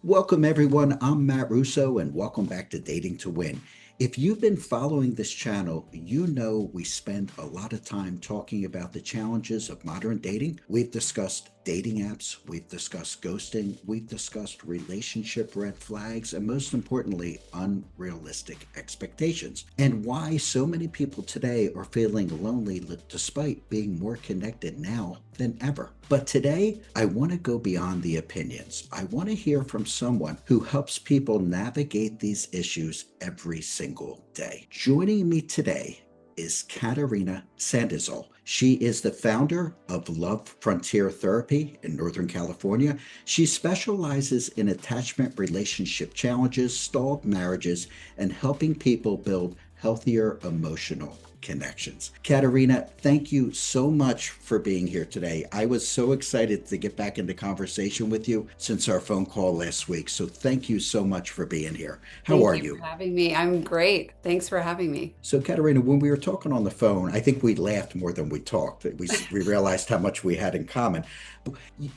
Welcome, everyone. I'm Matt Russo, and welcome back to Dating to Win. If you've been following this channel, you know we spend a lot of time talking about the challenges of modern dating. We've discussed dating apps, we've discussed ghosting, we've discussed relationship red flags, and most importantly, unrealistic expectations, and why so many people today are feeling lonely despite being more connected now than ever. But today, I want to go beyond the opinions. I want to hear from someone who helps people navigate these issues every single day. Joining me today is Katerina Sandoval. She is the founder of Love Frontier Therapy in Northern California. She specializes in attachment relationship challenges, stalled marriages, and helping people build healthier emotional connections. Katerina, thank you so much for being here today. I was so excited to get back into conversation with you since our phone call last week. So thank you so much for being here. How Thank are you you? for having me. I'm great. Thanks for having me. So, Katerina, when we were talking on the phone, I think we laughed more than we talked. We realized how much we had in common.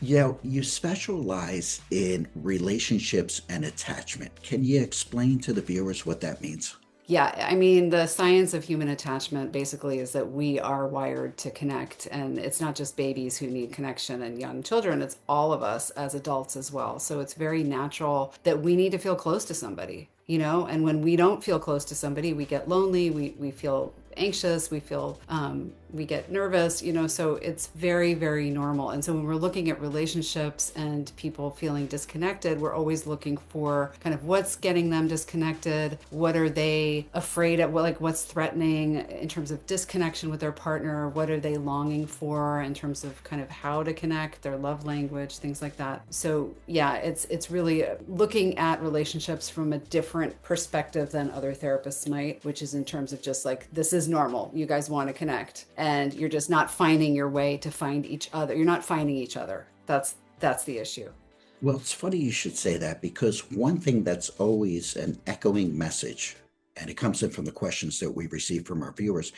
You specialize in relationships and attachment. Can you explain to the viewers what that means? Yeah, I mean, the science of human attachment basically is that we are wired to connect, and it's not just babies who need connection and young children, it's all of us as adults as well. So it's very natural that we need to feel close to somebody, and when we don't feel close to somebody, we get lonely, we feel anxious, we get nervous, so it's very, very normal. And so when we're looking at relationships and people feeling disconnected, we're always looking for kind of what's getting them disconnected, what are they afraid of, like what's threatening in terms of disconnection with their partner, what are they longing for in terms of kind of how to connect, their love language, things like that. So yeah, it's really looking at relationships from a different perspective than other therapists might, which is in terms of just like, this is normal, you guys want to connect, and you're just not finding your way to find each other. You're not finding each other. That's the issue. Well, it's funny you should say that because one thing that's always an echoing message, and it comes in from the questions that we receive from our viewers,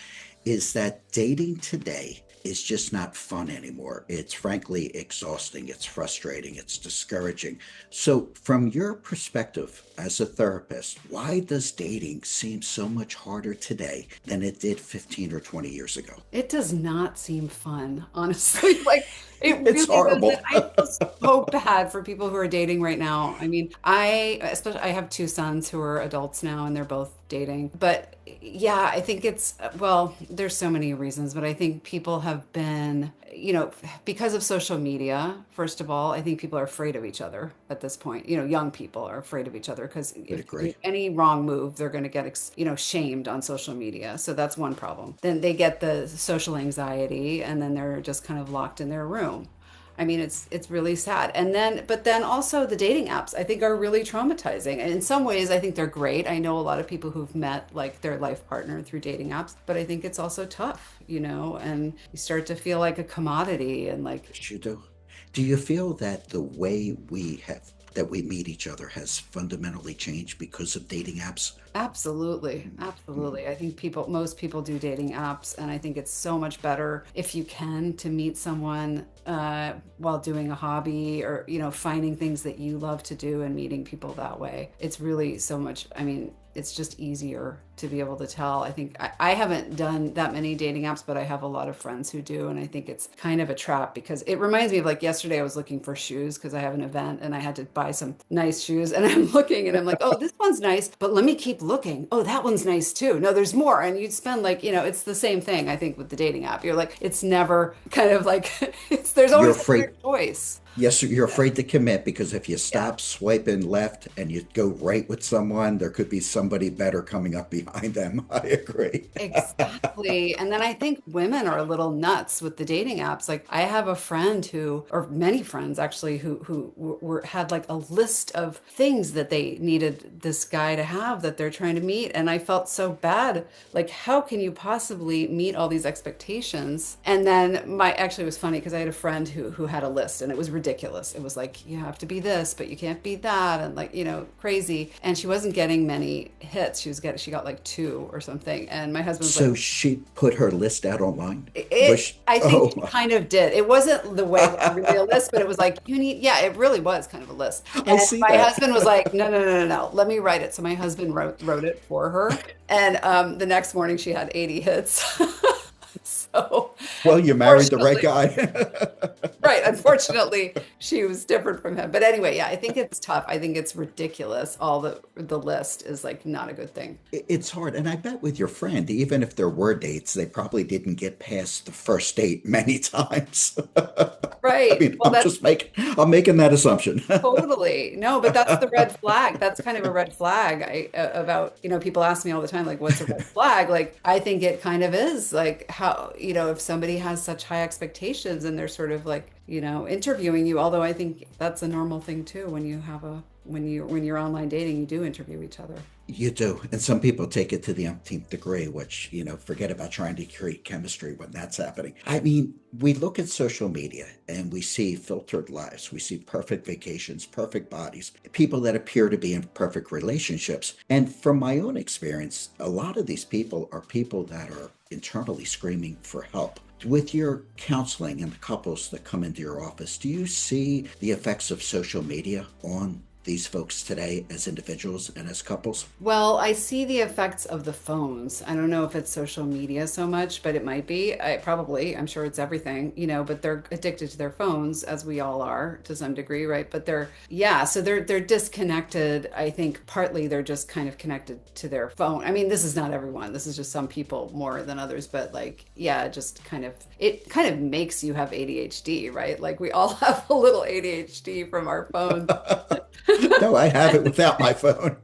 is that dating today is just not fun anymore. It's frankly exhausting, it's frustrating, it's discouraging. So, from your perspective as a therapist, why does dating seem so much harder today than it did 15 or 20 years ago? It does not seem fun, honestly. Like it It's really doesn't. horrible. I feel so bad for people who are dating right now. I mean, I have two sons who are adults now and they're both dating. But yeah, I think well, there's so many reasons, but I think people have been, because of social media, first of all, I think people are afraid of each other at this point. Young people are afraid of each other because Would if agree. any wrong move, they're going to get, shamed on social media. So that's one problem. Then they get the social anxiety and then they're just kind of locked in their room. I mean, it's really sad. But then also the dating apps, I think are really traumatizing. And in some ways, I think they're great. I know a lot of people who've met like their life partner through dating apps, but I think it's also tough, and you start to feel like a commodity and like, Yes, you do. Do you feel that the way we meet each other has fundamentally changed because of dating apps? absolutely, Mhm. absolutely. I think most people do dating apps, and I think it's so much better if you can to meet someone while doing a hobby or finding things that you love to do and meeting people that way. It's really so much. I mean, it's just easier to be able to tell. I think I haven't done that many dating apps, but I have a lot of friends who do, and I think it's kind of a trap because it reminds me of like yesterday I was looking for shoes because I have an event and I had to buy some nice shoes, and I'm looking and I'm like, oh, this one's nice, but let me keep looking. Oh, that one's nice too. No, there's more, and you'd spend like it's the same thing. I think with the dating app, you're like it's never kind of like there's You're always another afraid. choice. Yes, you're afraid to commit because if you Yeah. stop swiping left and you go right with someone, there could be somebody better coming up behind them. I agree. Exactly. And then I think women are a little nuts with the dating apps. Like I have a friend or many friends actually, who had like a list of things that they needed this guy to have that they're trying to meet. And I felt so bad. Like, how can you possibly meet all these expectations? And then actually it was funny because I had a friend who had a list and it was ridiculous ridiculous. It was like, you have to be this, but you can't be that, and like, crazy. And she wasn't getting many hits. She got like two or something. And my husband was like, So she put her list out online? Was it, she, I think oh, she kind of did. It wasn't the way that really a list, but it was like, yeah, it really was kind of a list. I And see my that. husband was like, no, no, no, no, no, let me write it. So my husband wrote it for her. And the next morning she had 80 hits. So Well, you married the right fortunately, guy. right. Unfortunately, she was different from him. But anyway, yeah, I think it's tough. I think it's ridiculous. All the list is like not a good thing. It's hard. And I bet with your friend, even if there were dates, they probably didn't get past the first date many times. I Right. mean, Well, that's I'm making that assumption. totally. No, but that's the red flag. That's kind of a red flag. About, people ask me all the time, like, what's a red flag? Like, I think it kind of is like how, if somebody has such high expectations and they're sort of like, interviewing you, although I think that's a normal thing too when you have when you're online dating, you do interview each other. You do. And some people take it to the umpteenth degree, which, forget about trying to create chemistry when that's happening. I mean, we look at social media and we see filtered lives. We see perfect vacations, perfect bodies, people that appear to be in perfect relationships. And from my own experience, a lot of these people are people that are internally screaming for help. With your counseling and the couples that come into your office, do you see the effects of social media on these folks today as individuals and as couples? Well, I see the effects of the phones. I don't know if it's social media so much, but it might be. I'm sure it's everything, but they're addicted to their phones, as we all are to some degree, right? But yeah, so they're disconnected. I think partly they're just kind of connected to their phone. I mean, this is not everyone. This is just some people more than others, but like, yeah, it kind of makes you have ADHD, right? Like we all have a little ADHD from our phones. No, I have it without my phone.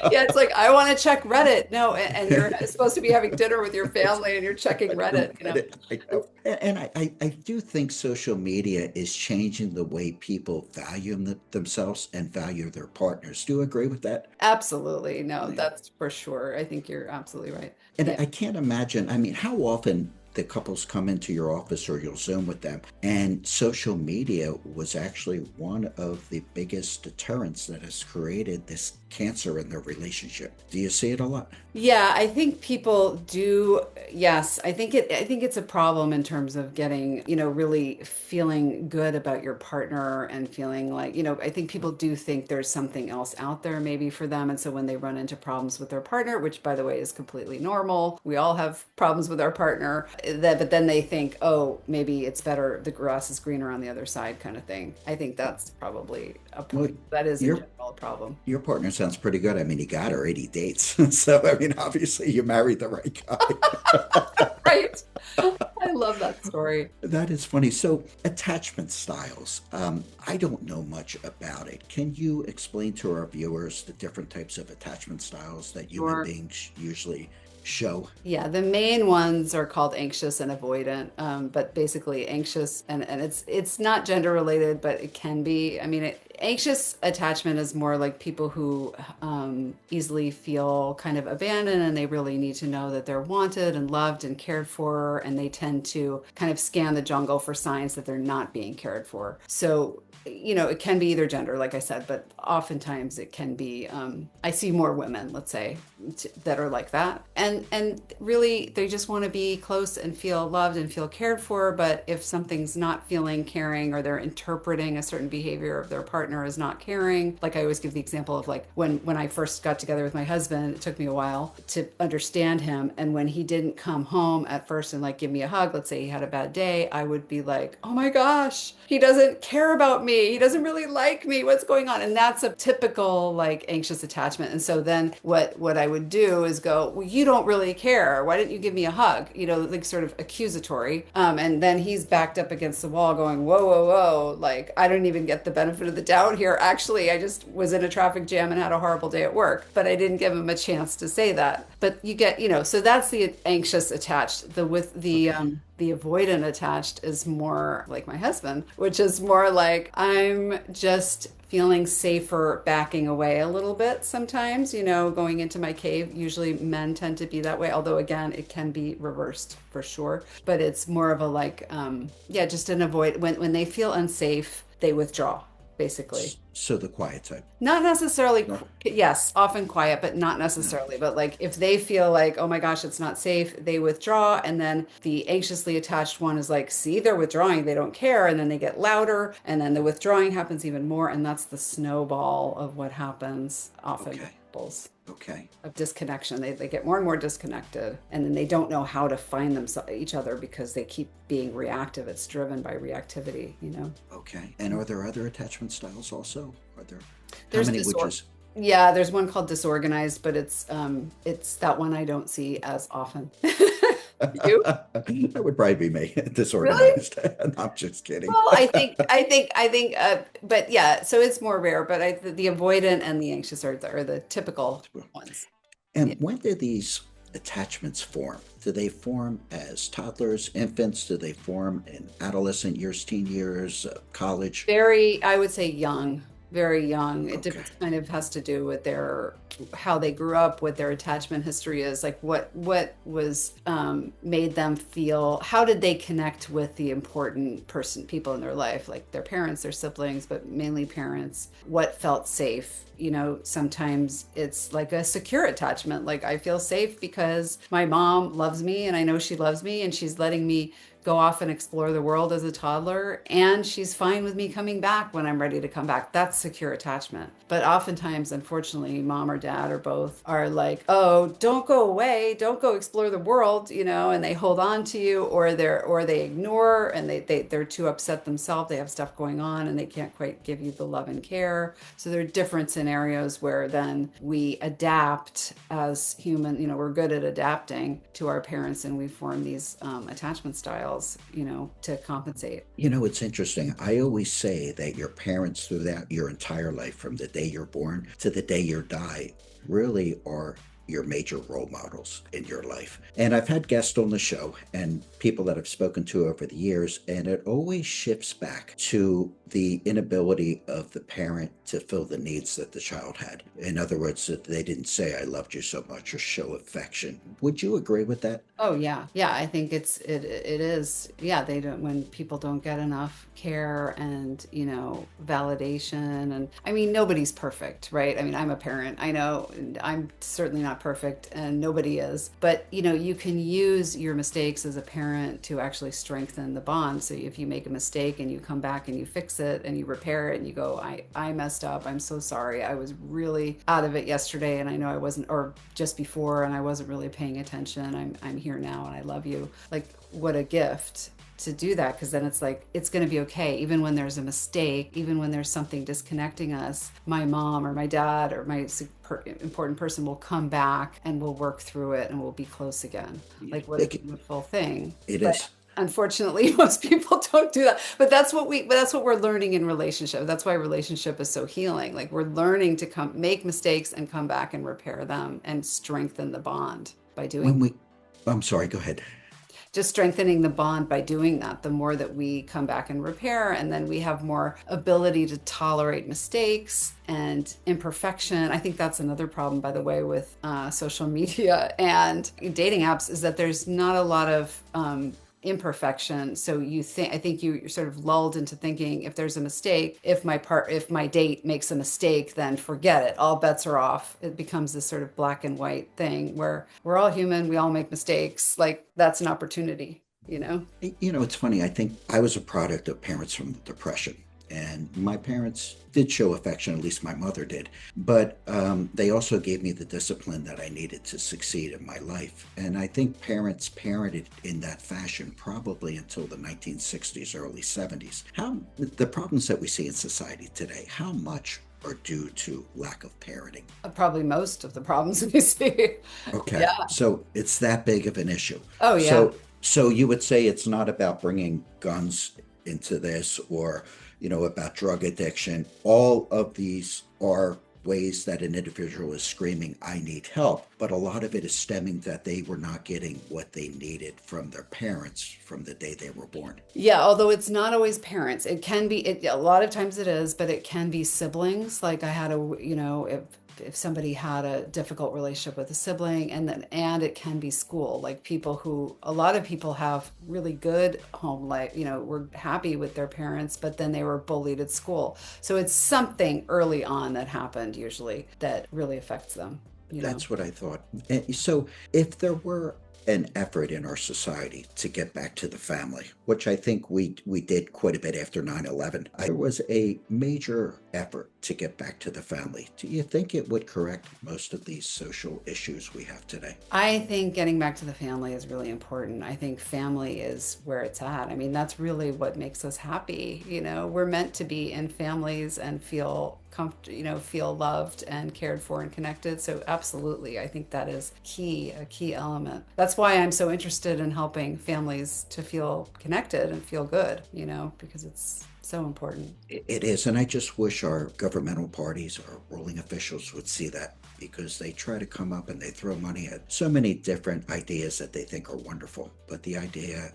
Yeah, it's like I want to check Reddit. No, and you're supposed to be having dinner with your family and you're checking Reddit. I do think social media is changing the way people value themselves and value their partners. Do you agree with that? Absolutely. No, that's for sure. I think you're absolutely right. And Yeah. I can't imagine, I mean, how often the couples come into your office or you'll Zoom with them, and social media was actually one of the biggest deterrents that has created this cancer in their relationship. Do you see it a lot? Yeah, I think people do. Yes, I think it's a problem in terms of getting, really feeling good about your partner and feeling like, I think people do think there's something else out there maybe for them. And so when they run into problems with their partner, which by the way is completely normal, we all have problems with our partner, but then they think, oh, maybe it's better, the grass is greener on the other side kind of thing. I think that's probably Well, that is in your general a problem. your partner sounds pretty good. I mean, he got her 80 dates. So, I mean, obviously you married the right guy. Right. I love that story. That is funny. So, attachment styles. I don't know much about it. Can you explain to our viewers the different types of attachment styles that human Sure. beings usually show? Yeah, the main ones are called anxious and avoidant, but basically anxious and it's not gender related, but it can be. I mean, anxious attachment is more like people who easily feel kind of abandoned and they really need to know that they're wanted and loved and cared for, and they tend to kind of scan the jungle for signs that they're not being cared for. So it can be either gender, like I said, but oftentimes it can be. I see more women, let's say, that are like that, and really they just want to be close and feel loved and feel cared for. But if something's not feeling caring, or they're interpreting a certain behavior of their partner as not caring, like I always give the example of like when I first got together with my husband, it took me a while to understand him, and when he didn't come home at first and like give me a hug, let's say he had a bad day, I would be like, oh my gosh, he doesn't care about me. He doesn't really like me. What's going on? And that's a typical like anxious attachment. And so then what I would do is go, well, you don't really care. Why didn't you give me a hug? Like sort of accusatory. And then he's backed up against the wall going, whoa, whoa, whoa. Like, I don't even get the benefit of the doubt here. Actually, I just was in a traffic jam and had a horrible day at work, but I didn't give him a chance to say that. But you get, so that's the anxious attached. The avoidant attached is more like my husband, which is more like I'm just feeling safer backing away a little bit sometimes, going into my cave. Usually men tend to be that way, although again, it can be reversed for sure. But it's more of a like, just an avoid when they feel unsafe. they withdraw, basically. So the quiet type. Not necessarily, No. yes, often quiet, but not No. necessarily. But like if they feel like, oh my gosh, it's not safe, they withdraw. And then the anxiously attached one is like, see, they're withdrawing, they don't care. And then they get louder. And then the withdrawing happens even more. And that's the snowball of what happens often with Okay. couples Okay. of disconnection. They get more and more disconnected. And then they don't know how to find each other because they keep being reactive. It's driven by reactivity, you know? Okay. And are there other attachment styles also? Are there? How There's many would you? disor Yeah, there's one called disorganized, but it's that one I don't see as often. You? That would probably be me, Really? disorganized. No, I'm just kidding. Well, but yeah, so it's more rare, but the avoidant and the anxious are the typical ones. Yeah. And when do these attachments form? Do they form as toddlers, infants? Do they form in adolescent years, teen years, college? Very, I would say young, very young. Okay. Kind of has to do with their how they grew up, what their attachment history is, like what was made them feel. How did they connect with the important people in their life, like their parents, their siblings, but mainly parents? What felt safe? You know, sometimes it's like a secure attachment. Like I feel safe because my mom loves me and I know she loves me and she's letting me go off and explore the world as a toddler, and she's fine with me coming back when I'm ready to come back. That's secure attachment. But oftentimes, unfortunately, mom or dad or both are like, oh, don't go away, don't go explore the world, you know, and they hold on to you, or they ignore, and they're too upset themselves, they have stuff going on and they can't quite give you the love and care. So there are different scenarios where then we adapt as human, you know, we're good at adapting to our parents and we form these attachment styles, you know, to compensate. You know, it's interesting. I always say that your parents throughout your entire life, from the day you're born to the day you die, really are your major role models in your life. And I've had guests on the show and people that I've spoken to over the years, and it always shifts back to the inability of the parent to fill the needs that the child had. In other words, that they didn't say, I loved you so much, or show affection. Would you agree with that? Oh yeah. Yeah, I think it is. Yeah, they don't when people don't get enough care and, you know, validation, and I mean nobody's perfect, right? I mean, I'm a parent. I know and I'm certainly not perfect and nobody is. But, you know, you can use your mistakes as a parent to actually strengthen the bond. So if you make a mistake and you come back and you fix it and you repair it and you go, I messed up. I'm so sorry. I was really out of it yesterday and I know I wasn't, or just before, and I wasn't really paying attention. I'm here now and I love you. Like, what a gift to do that, because then it's like it's going to be okay even when there's a mistake, even when there's something disconnecting us. My mom or my dad or my important person will come back and we'll work through it and we'll be close again. Like, what a beautiful thing. It But is. unfortunately most people don't do that, but that's what we're learning in relationship. That's why relationship is so healing. Like, we're learning to come make mistakes and come back and repair them and strengthen the bond by When doing we, I'm sorry, go ahead. just strengthening the bond by doing that. The more that we come back and repair, and then we have more ability to tolerate mistakes and imperfection. I think that's another problem, by the way, with social media and dating apps, is that there's not a lot of imperfection. So I think you're sort of lulled into thinking, if there's a mistake, if my date makes a mistake, then forget it, all bets are off. It becomes this sort of black and white thing where we're all human, we all make mistakes. Like, that's an opportunity, you know. You know, it's funny. I think I was a product of parents from the Depression. And my parents did show affection, at least my mother did. But they also gave me the discipline that I needed to succeed in my life. And I think parents parented in that fashion probably until the 1960s, early 70s. The problems that we see in society today, how much are due to lack of parenting? Probably most of the problems we see. Okay, Yeah. so it's that big of an issue. Oh yeah. So you would say it's not about bringing guns into this, or about drug addiction. All of these are ways that an individual is screaming, I need help. But a lot of it is stemming that they were not getting what they needed from their parents from the day they were born. Yeah, although it's not always parents. It can be, a lot of times it is, but it can be siblings. Like, I had a, if somebody had a difficult relationship with a sibling, and it can be school, like people who, a lot of people have really good home life, were happy with their parents, but then they were bullied at school. So it's something early on that happened usually that really affects them. That's what I thought. So, if there were an effort in our society to get back to the family, which I think we did quite a bit after 9/11, there was a major effort to get back to the family. Do you think it would correct most of these social issues we have today? I think getting back to the family is really important. I think family is where it's at. I mean, that's really what makes us happy. We're meant to be in families and feel feel loved and cared for and connected. So absolutely, I think that is a key element. That's why I'm so interested in helping families to feel connected and feel good, because it's so important. It is, and I just wish our governmental parties, our ruling officials would see that, because they try to come up and they throw money at so many different ideas that they think are wonderful. But the idea,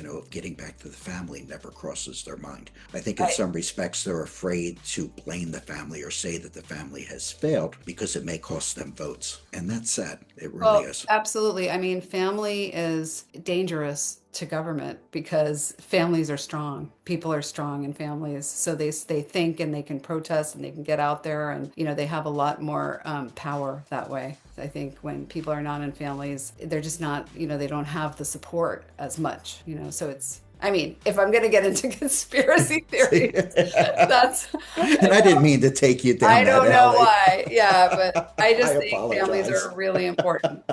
of getting back to the family never crosses their mind. I think in some respects they're afraid to blame the family or say that the family has failed because it may cost them votes. And that's sad. It really Well, is. absolutely. I mean, family is dangerous to government because families are strong. People are strong in families, so they think and they can protest and they can get out there, and they have a lot more power that way. I think when people are not in families, they're just not. They don't have the support as much. So it's. I mean, if I'm going to get into conspiracy theories, that's. And I didn't mean to take you I down that don't know alley. why. Yeah, but I I just think families apologize. are really important.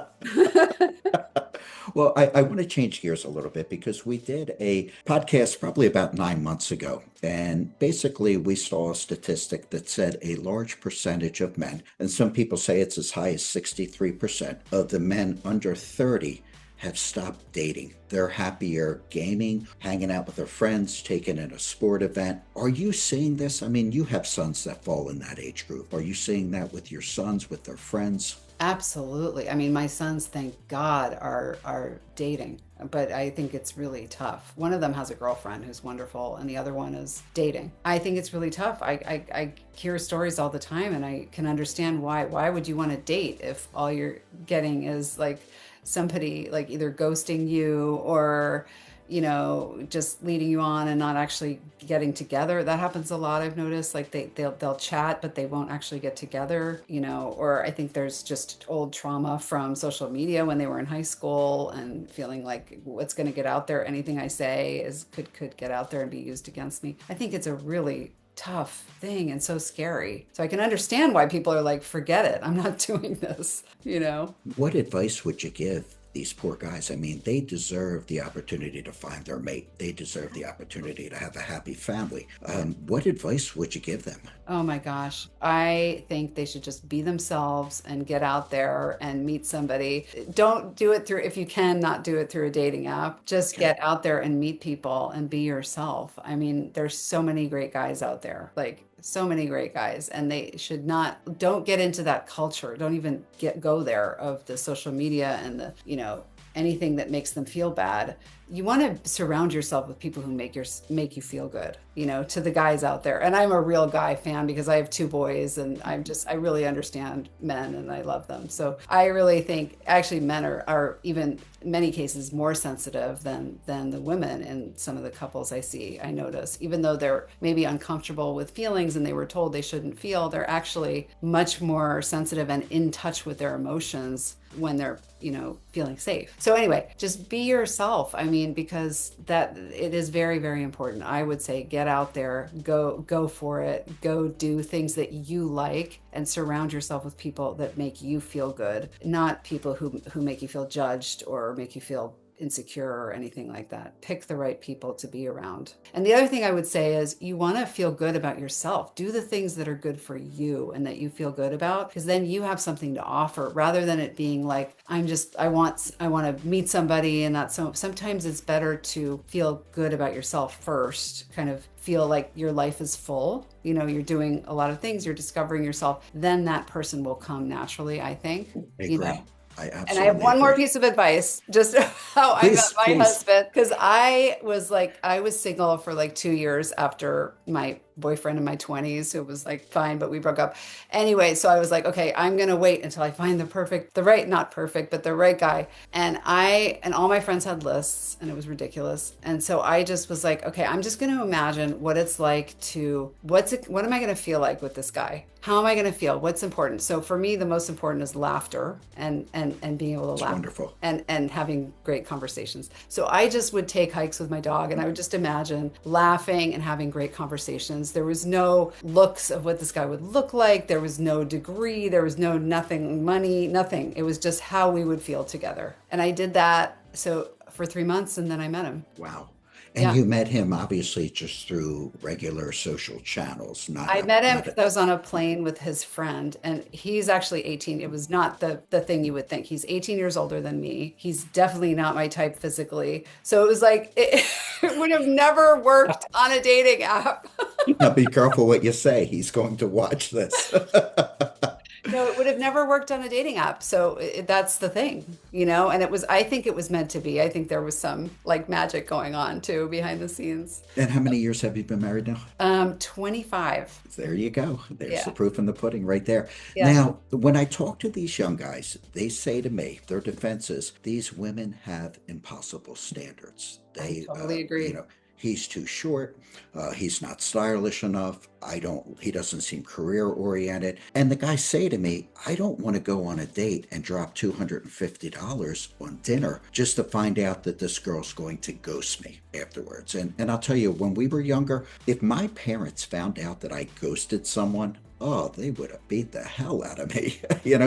Well, I want to change gears a little bit, because we did a podcast probably about 9 months ago. And basically, we saw a statistic that said a large percentage of men, and some people say it's as high as 63% of the men under 30 have stopped dating. They're happier gaming, hanging out with their friends, taking in a sport event. Are you seeing this? I mean, you have sons that fall in that age group. Are you seeing that with your sons, with their friends? Absolutely. I mean, my sons, thank God, are dating, but I think it's really tough. One of them has a girlfriend who's wonderful, and the other one is dating. I think it's really tough. I hear stories all the time, and I can understand why. Why would you want to date if all you're getting is like somebody like either ghosting you or just leading you on and not actually getting together? That happens a lot, I've noticed. Like they'll chat, but they won't actually get together, or I think there's just old trauma from social media when they were in high school and feeling like what's going to get out there, anything I say could get out there and be used against me. I think it's a really tough thing and so scary. So I can understand why people are like, forget it, I'm not doing this. What advice would you give these poor guys? I mean, they deserve the opportunity to find their mate. They deserve the opportunity to have a happy family. What advice would you give them? Oh my gosh. I think they should just be themselves and get out there and meet somebody. Don't do it through, if you can, not do it through a dating app. Just Okay. get out there and meet people and be yourself. I mean, there's so many great guys out there, like so many great guys, and they should not, don't get into that culture. Don't even go there of the social media and anything that makes them feel bad. You want to surround yourself with people who make you feel good, to the guys out there. And I'm a real guy fan because I have two boys, and I really understand men and I love them. So I really think actually men are even in many cases more sensitive than the women in some of the couples I notice. Even though they're maybe uncomfortable with feelings and they were told they shouldn't feel, they're actually much more sensitive and in touch with their emotions when they're feeling safe. So anyway, just be yourself. I mean, because that it is very, very important. I would say get out there, go for it, go do things that you like, and surround yourself with people that make you feel good, not people who make you feel judged or make you feel insecure or anything like that. Pick the right people to be around. And the other thing I would say is you want to feel good about yourself. Do the things that are good for you and that you feel good about, because then you have something to offer rather than it being like, I want to meet somebody. And that's so sometimes it's better to feel good about yourself first, kind of feel like your life is full. You're doing a lot of things, you're discovering yourself, then that person will come naturally, I think. I agree. I And I have absolutely one more agree. piece of advice, just how I met Please, my please. husband, because I was single for like 2 years after my boyfriend in my 20s who was like fine, but we broke up. Anyway, so I was like, okay, I'm gonna wait until I find not perfect, but the right guy. And all my friends had lists and it was ridiculous. And so I just was like, okay, I'm just gonna imagine what it's like what am I gonna feel like with this guy? How am I going to feel? What's important? So for me, the most important is laughter and being able to It's laugh wonderful. and having great conversations. So I just would take hikes with my dog and I would just imagine laughing and having great conversations. There was no looks of what this guy would look like. There was no degree. There was no nothing, money, nothing. It was just how we would feel together. And I did that so for 3 months and then I met him. Wow. And Yeah. you met him obviously just through regular social channels, I met him not because a, I was on a plane with his friend, and he's actually 18. It was not the thing you would think. He's 18 years older than me. He's definitely not my type physically. So it was like it would have never worked on a dating app. now be careful what you say. He's going to watch this. No, it would have never worked on a dating app. So that's the thing, and I think it was meant to be. I think there was some like magic going on too behind the scenes. And how many years have you been married now? 25. There you go. There's the Yeah. proof in the pudding right there. Yeah. Now, when I talk to these young guys, they say to me, their defense is these women have impossible standards. I They, totally agree. he's too short. He's not stylish enough. He doesn't seem career oriented. And the guys say to me, I don't want to go on a date and drop $250 on dinner just to find out that this girl's going to ghost me afterwards. And I'll tell you, when we were younger, if my parents found out that I ghosted someone, oh, they would have beat the hell out of me.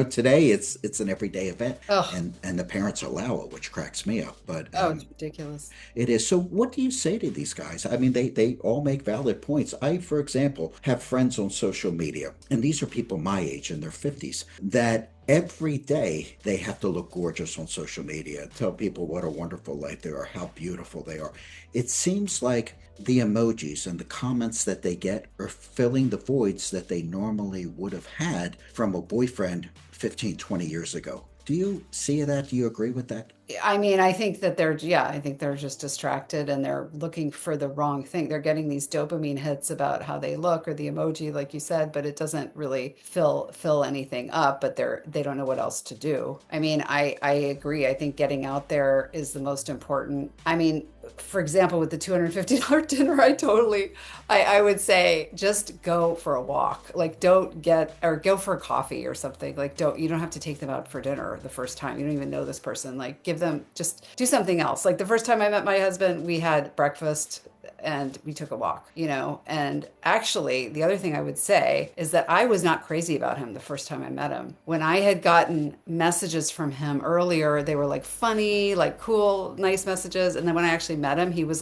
Today it's an everyday event, Oh, and the parents allow it, which cracks me up. But oh, it's ridiculous. it is. So what do you say to these guys? I mean, they all make valid points. I, for example, have friends on social media, and these are people my age in their 50s that every day they have to look gorgeous on social media, tell people what a wonderful life they are, how beautiful they are. It seems like the emojis and the comments that they get are filling the voids that they normally would have had from a boyfriend 15, 20 years ago. Do you see that? Do you agree with that? I mean, I think they're just distracted and they're looking for the wrong thing. They're getting these dopamine hits about how they look or the emoji, like you said, but it doesn't really fill anything up, but they don't know what else to do. I mean, I agree. I think getting out there is the most important. I mean, for example, with the $250 dinner, I would say just go for a walk. Like go for a coffee or something. Like you don't have to take them out for dinner the first time. You don't even know this person. Like give them, just do something else. Like the first time I met my husband, we had breakfast and we took a walk, and actually the other thing I would say is that I was not crazy about him the first time I met him. When I had gotten messages from him earlier, they were like funny, like cool, nice messages. And then when I actually met him, he was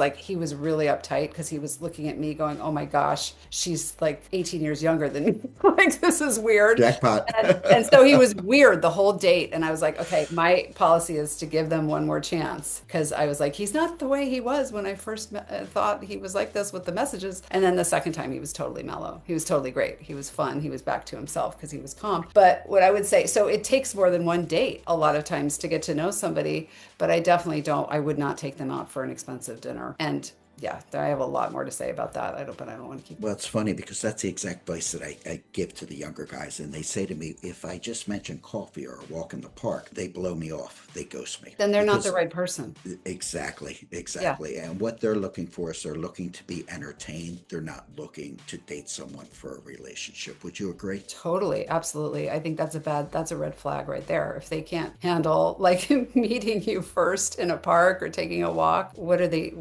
really uptight because he was looking at me going, oh my gosh, she's like 18 years younger than me. Like, this is weird. Jackpot. And so he was weird the whole date. And I was like, okay, my policy is to give them one more chance. Because I was like, he's not the way he was when I first thought he was like this with the messages. And then the second time he was totally mellow. He was totally great. He was fun. He was back to himself because he was calm. But what I would say, so it takes more than one date a lot of times to get to know somebody. But I would not take them out for an expensive dinner. And yeah, I have a lot more to say about that. But I don't want to keep. Well, it's funny because that's the exact advice that I give to the younger guys. And they say to me, if I just mention coffee or a walk in the park, they blow me off. They ghost me. Then they're not the Because right person. exactly, Yeah. exactly. And what they're looking for is they're looking to be entertained. They're not looking to date someone for a relationship. Would you agree? Totally, absolutely. I think that's a red flag right there. If they can't handle like meeting you first in a park or taking a walk, what are they,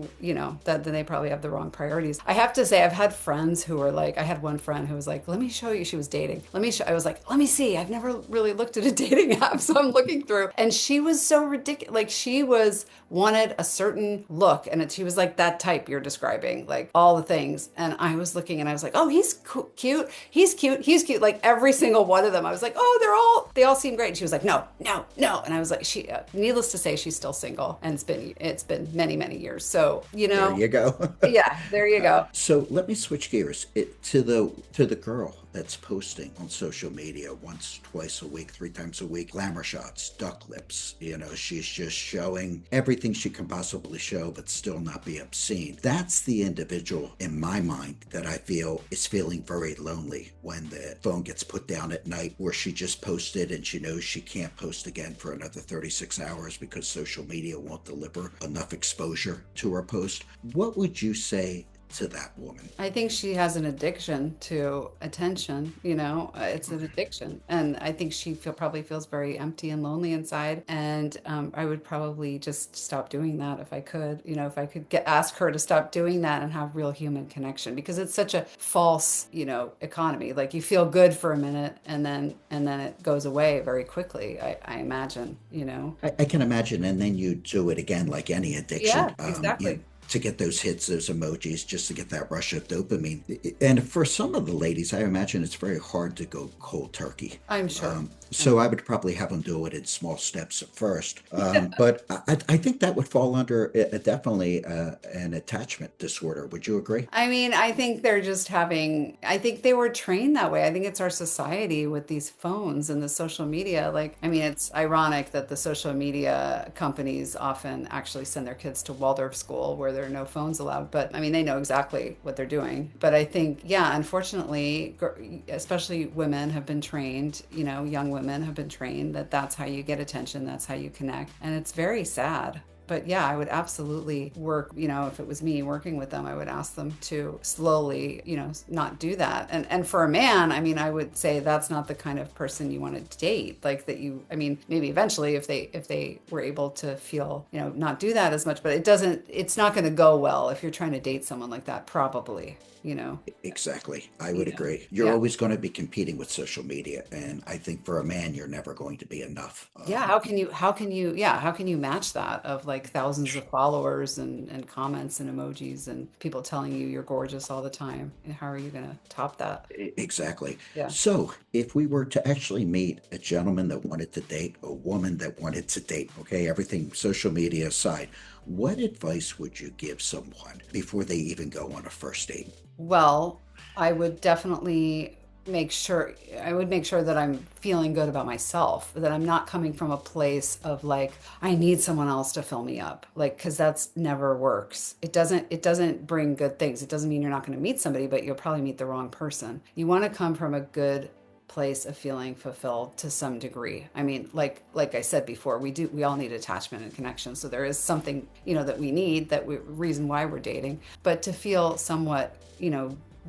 then they probably have the wrong priorities. I have to say, I've had friends who were like, I had one friend who was like, let me show you, she was dating. I was like, let me see. I've never really looked at a dating app, so I'm looking through. And she was so ridiculous. Like wanted a certain look. And she was like that type you're describing, like all the things. And I was looking and I was like, oh, he's cute. He's cute. He's cute. Like every single one of them. I was like, oh, they all seem great. And she was like, no, no, no. And I was like, needless to say, she's still single and it's been many, many years. So, There you go. yeah, there you go. So let me switch gears to the girl. that's posting on social media once, twice a week, 3 times a week, glamour shots, duck lips. She's just showing everything she can possibly show, but still not be obscene. That's the individual in my mind that I feel is feeling very lonely when the phone gets put down at night, or she just posted and she knows she can't post again for another 36 hours because social media won't deliver enough exposure to her post. What would you say to that woman? I think she has an addiction to attention, it's an addiction. And I think she probably feels very empty and lonely inside. And I would probably just stop doing that if I could, if I could ask her to stop doing that and have real human connection, because it's such a false, economy. Like you feel good for a minute and then it goes away very quickly, I imagine. I can imagine, and then you do it again like any addiction. Yeah, exactly. To get those hits, those emojis, just to get that rush of dopamine. And for some of the ladies, I imagine it's very hard to go cold turkey. I'm sure. So I would probably have them do it in small steps at first. But I think that would fall under definitely an attachment disorder. Would you agree? I mean, I think I think they were trained that way. I think it's our society with these phones and the social media. Like, I mean, it's ironic that the social media companies often actually send their kids to Waldorf school where there are no phones allowed. But I mean, they know exactly what they're doing. But I think, yeah, unfortunately, especially women have been trained, young women have been trained that that's how you get attention, that's how you connect. And it's very sad. But yeah, I would absolutely work, if it was me working with them, I would ask them to slowly, not do that. And for a man, I mean, I would say that's not the kind of person you want to date. Like that I mean, maybe eventually if they were able to feel, not do that as much, but it's not going to go well if you're trying to date someone like that, probably. Exactly. I would agree. You're Yeah. always going to be competing with social media. And I think for a man, you're never going to be enough. Yeah, how can you match that of like thousands of followers and comments and emojis and people telling you you're gorgeous all the time? And how are you going to top that? Exactly. Yeah. So, if we were to actually meet a gentleman that wanted to date, a woman that wanted to date, okay, everything social media aside, what advice would you give someone before they even go on a first date? Well, I would definitely make sure that I'm feeling good about myself, that I'm not coming from a place of like, I need someone else to fill me up. Like, cause that's never works. It doesn't bring good things. It doesn't mean you're not going to meet somebody, but you'll probably meet the wrong person. You want to come from a good place of feeling fulfilled to some degree. I mean, like I said before, we all need attachment and connection. So there is something, that we need, reason why we're dating, but to feel somewhat,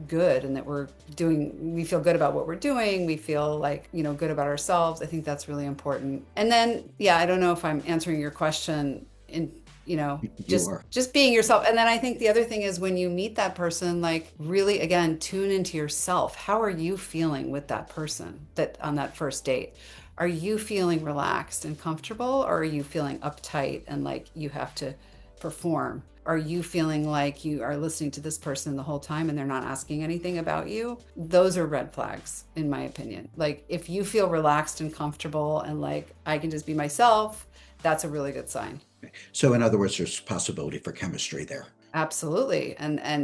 good, and that we feel good about what we're doing, we feel like, good about ourselves. I think that's really important. And then, yeah, I don't know if I'm answering your question in, You are. just being yourself. And then I think the other thing is when you meet that person, like really, again, tune into yourself. How are you feeling with that person that on that first date? Are you feeling relaxed and comfortable, or are you feeling uptight and like you have to perform? Are you feeling like you are listening to this person the whole time and they're not asking anything about you? Those are red flags, in my opinion. Like if you feel relaxed and comfortable and like I can just be myself, that's a really good sign. So, in other words, there's possibility for chemistry there. Absolutely.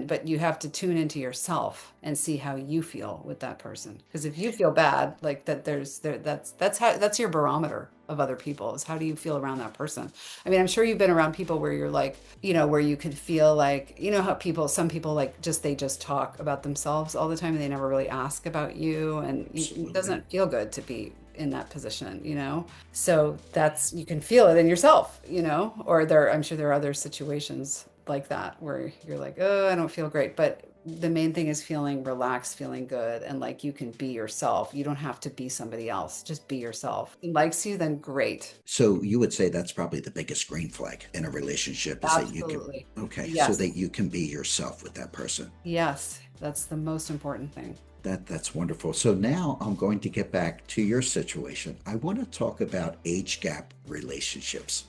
But you have to tune into yourself and see how you feel with that person. Because if you feel bad, like that that's your barometer of other people, is how do you feel around that person? I mean, I'm sure you've been around people where you're like, where you could feel like, how some people like they just talk about themselves all the time and they never really ask about you, and it Absolutely. doesn't feel good to be in that position. So you can feel it in yourself, or I'm sure there are other situations like that where you're like, oh, I don't feel great. But the main thing is feeling relaxed, feeling good, and like you can be yourself. You don't have to be somebody else. Just be yourself. If he likes you, then great. So, you would say that's probably the biggest green flag in a relationship is that you can, Absolutely. okay, so Yes. that you can be yourself with that person. Yes. That's the most important thing. That's wonderful. So now I'm going to get back to your situation. I want to talk about age gap relationships.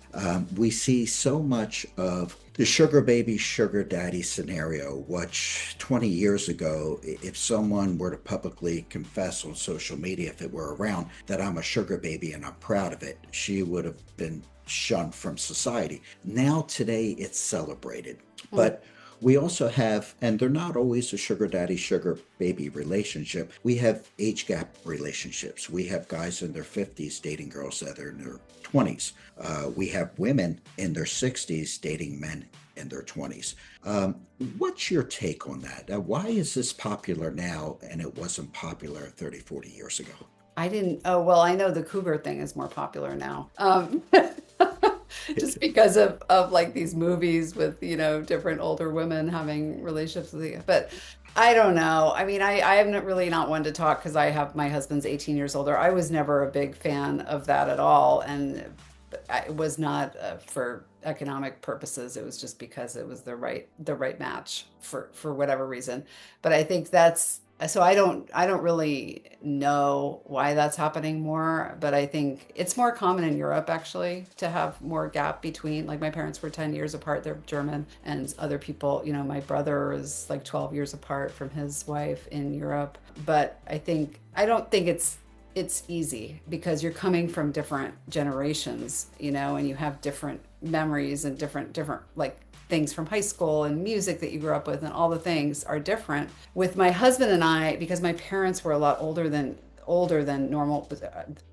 We see so much of the sugar baby, sugar daddy scenario, which 20 years ago, if someone were to publicly confess on social media, if it were around, that I'm a sugar baby and I'm proud of it, she would have been shunned from society. Now, today, it's celebrated. Mm. But We also have, and they're not always a sugar daddy, sugar baby relationship. We have age gap relationships. We have guys in their 50s dating girls that are in their 20s. We have women in their 60s dating men in their 20s. Um, what's your take on that? Why is this popular now and it wasn't popular 30, 40 years ago? I didn't, oh, well, I know the cougar thing is more popular now. Just because of like these movies with, different older women having relationships with you. But I don't know. I mean, I am not really not one to talk because I have my husband's 18 years older. I was never a big fan of that at all. And it was not for economic purposes. It was just because it was the right match for whatever reason. But I think that's so I don't really know why that's happening more, but I think it's more common in Europe actually to have more gap between, like my parents were 10 years apart, they're German, and other people, my brother is like 12 years apart from his wife in Europe. But I don't think it's easy because you're coming from different generations, and you have different memories and different like things from high school and music that you grew up with and all the things are different. With my husband and I, because my parents were a lot older than normal,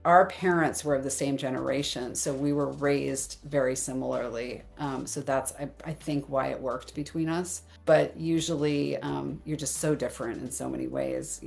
our parents were of the same generation, so we were raised very similarly. So that's I think why it worked between us. But usually, you're just so different in so many ways.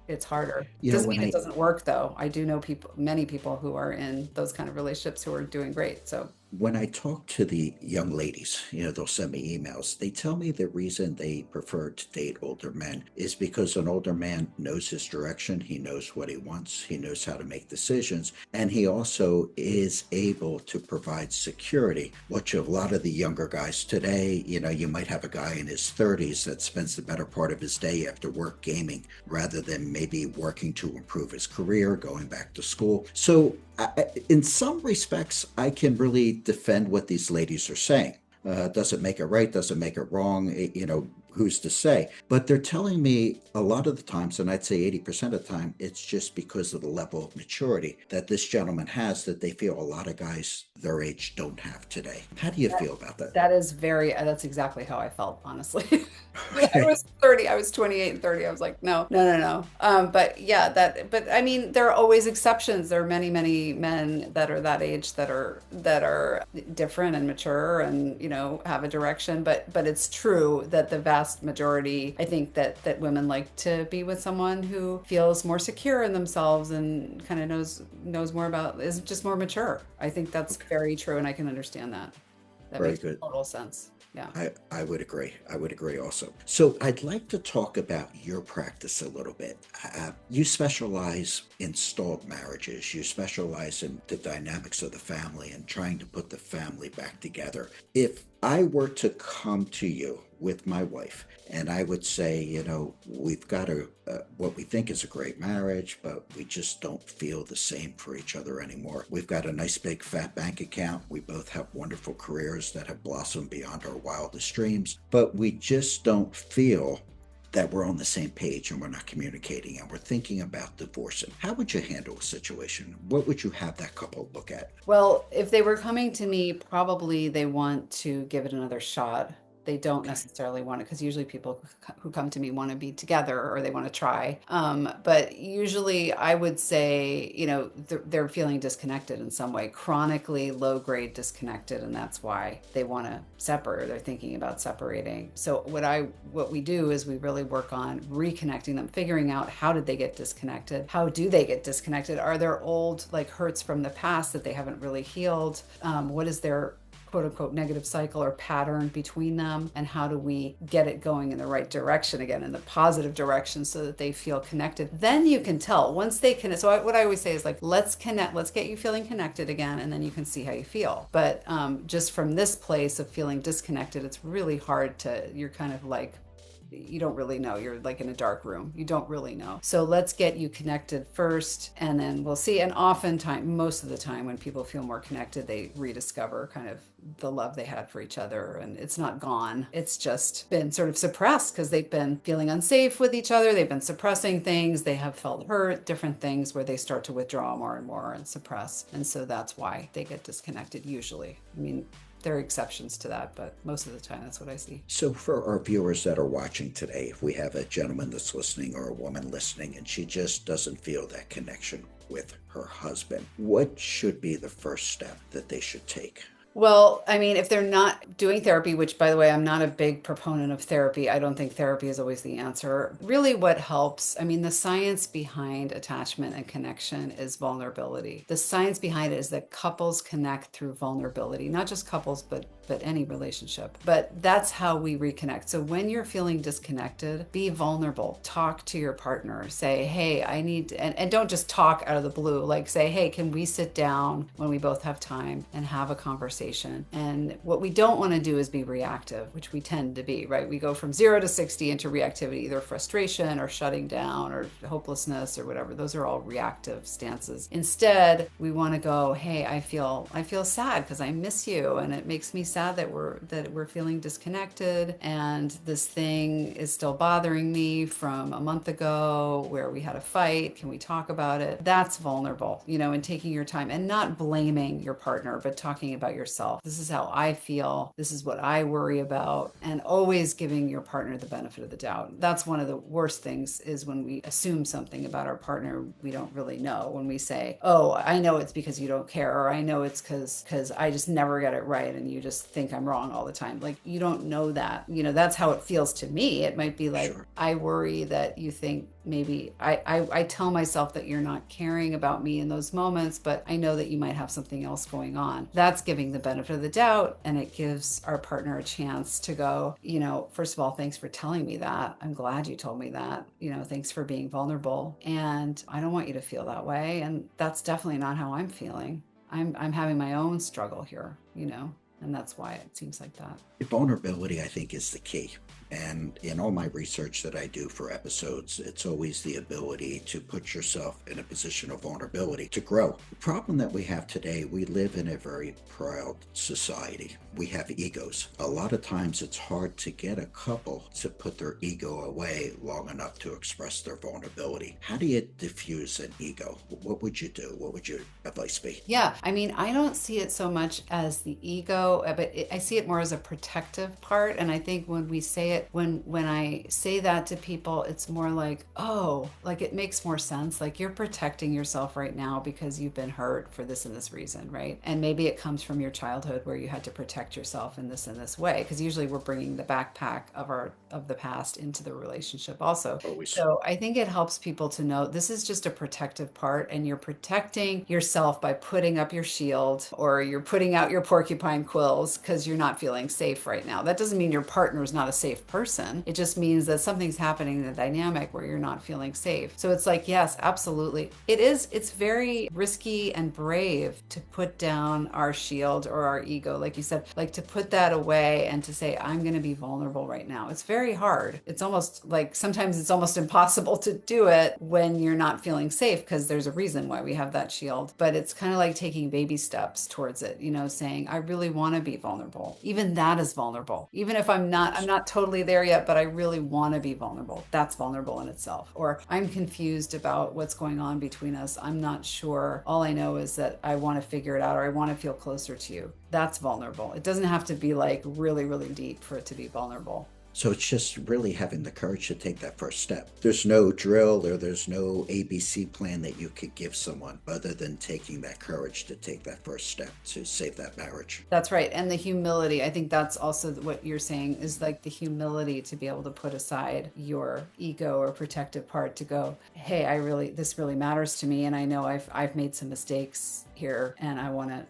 It's harder. Doesn't When mean it I doesn't work though. I do know many people who are in those kind of relationships who are doing great. So when I talk to the young ladies, they'll send me emails. They tell me the reason they prefer to date older men is because an older man knows his direction, he knows what he wants, he knows how to make decisions, and he also is able to provide security, which a lot of the younger guys today, you might have a guy in his 30s that spends the better part of his day after work gaming rather than maybe working to improve his career, going back to school. So in some respects, I can really defend what these ladies are saying. Doesn't make it right, doesn't make it wrong, who's to say? But they're telling me a lot of the times, and I'd say 80% of the time, it's just because of the level of maturity that this gentleman has that they feel a lot of guys their age don't have today. How do you feel about that? that's exactly how I felt, honestly. When I Okay. was 30, I was 28 and 30. I was like, no, no, no, no. But yeah, but I mean, there are always exceptions. There are many, many men that are that age that are different and mature and, have a direction. But it's true that the vast majority, I think that women like to be with someone who feels more secure in themselves and kind of knows more about, is just more mature. I think that's Okay. very true, and I can understand that. That Very makes good. total sense. Yeah. I would agree. I would agree also. So I'd like to talk about your practice a little bit. You specialize in stalled marriages. You specialize in the dynamics of the family and trying to put the family back together. If I were to come to you with my wife and I would say, we've got what we think is a great marriage, but we just don't feel the same for each other anymore. We've got a nice big fat bank account. We both have wonderful careers that have blossomed beyond our wildest dreams, but we just don't feel that we're on the same page and we're not communicating and we're thinking about divorcing. How would you handle a situation? What would you have that couple look at? Well, if they were coming to me, probably they want to give it another shot. They don't Okay. necessarily want it because usually people who come to me want to be together or they want to try. But usually I would say, they're feeling disconnected in some way, chronically low grade disconnected, and that's why they want to separate or they're thinking about separating. So what we do is we really work on reconnecting them, figuring out how did they get disconnected? How do they get disconnected? Are there old like hurts from the past that they haven't really healed? What is their quote unquote negative cycle or pattern between them, and how do we get it going in the right direction again, in the positive direction, so that they feel connected? Then you can tell once they connect. So what I always say is like, let's connect, let's get you feeling connected again, and then you can see how you feel. But just from this place of feeling disconnected, it's really hard you're kind of like, you don't really know. You're like in a dark room. You don't really know. So let's get you connected first, and then we'll see. And oftentimes, most of the time, when people feel more connected, they rediscover kind of the love they had for each other. And it's not gone. It's just been sort of suppressed because they've been feeling unsafe with each other. They've been suppressing things. They have felt hurt, different things where they start to withdraw more and more and suppress. And so that's why they get disconnected usually. I mean, There are exceptions to that, but most of the time that's what I see. So, for our viewers that are watching today, if we have a gentleman that's listening or a woman listening and she just doesn't feel that connection with her husband, what should be the first step that they should take? Well, I mean, if they're not doing therapy, which by the way, I'm not a big proponent of therapy, I don't think therapy is always the answer. Really, what helps, I mean, the science behind attachment and connection is vulnerability. The science behind it is that couples connect through vulnerability, not just couples, but any relationship. But that's how we reconnect. So when you're feeling disconnected, be vulnerable. Talk to your partner. Say, hey, I need to, and don't just talk out of the blue. Like say, hey, can we sit down when we both have time and have a conversation? And what we don't want to do is be reactive, which we tend to be, right? We go from 0 to 60 into reactivity, either frustration or shutting down or hopelessness or whatever. Those are all reactive stances. Instead, we want to go, hey, I feel sad because I miss you and it makes me sad that we're feeling disconnected, and this thing is still bothering me from a month ago where we had a fight. Can we talk about it? That's vulnerable, and taking your time and not blaming your partner, but talking about yourself. This is how I feel. This is what I worry about, and always giving your partner the benefit of the doubt. That's one of the worst things, is when we assume something about our partner we don't really know. When we say, oh, I know it's because you don't care, or I know it's because I just never get it right and you just think I'm wrong all the time. Like, you don't know that. That's how it feels to me. It might be like, Sure. I worry that you think maybe I tell myself that you're not caring about me in those moments, but I know that you might have something else going on. That's giving the benefit of the doubt, and it gives our partner a chance to go, first of all, thanks for telling me that. I'm glad you told me that. Thanks for being vulnerable. And I don't want you to feel that way. And that's definitely not how I'm feeling. I'm having my own struggle here, and that's why it seems like that. Vulnerability, I think, is the key. And in all my research that I do for episodes, it's always the ability to put yourself in a position of vulnerability to grow. The problem that we have today, we live in a very proud society. We have egos. A lot of times it's hard to get a couple to put their ego away long enough to express their vulnerability. How do you diffuse an ego? What would you do? What would your advice be? Yeah, I mean, I don't see it so much as the ego, but I see it more as a protective part. And I think when we say it, when I say that to people, it's more like, oh, like it makes more sense. Like, you're protecting yourself right now because you've been hurt for this and this reason, right? And maybe it comes from your childhood where you had to protect yourself in this and this way. Because usually we're bringing the backpack of the past into the relationship also. Always. So I think it helps people to know this is just a protective part, and you're protecting yourself by putting up your shield, or you're putting out your porcupine quills because you're not feeling safe right now. That doesn't mean your partner is not a safe person. It just means that something's happening in the dynamic where you're not feeling safe. So it's like, yes, absolutely. It's very risky and brave to put down our shield or our ego, like you said, like to put that away and to say, I'm going to be vulnerable right now. It's very hard. It's almost like sometimes it's almost impossible to do it when you're not feeling safe, because there's a reason why we have that shield. But it's kind of like taking baby steps towards it, saying, I really want to be vulnerable. Even that is vulnerable. Even if I'm not totally there yet, but I really want to be vulnerable. That's vulnerable in itself. Or I'm confused about what's going on between us. I'm not sure. All I know is that I want to figure it out, or I want to feel closer to you. That's vulnerable. It doesn't have to be like really, really deep for it to be vulnerable. So it's just really having the courage to take that first step. There's no drill or there's no ABC plan that you could give someone other than taking that courage to take that first step to save that marriage. That's right. And the humility, I think that's also what you're saying, is like the humility to be able to put aside your ego or protective part to go, hey, this really matters to me. And I know I've made some mistakes here, and I want to,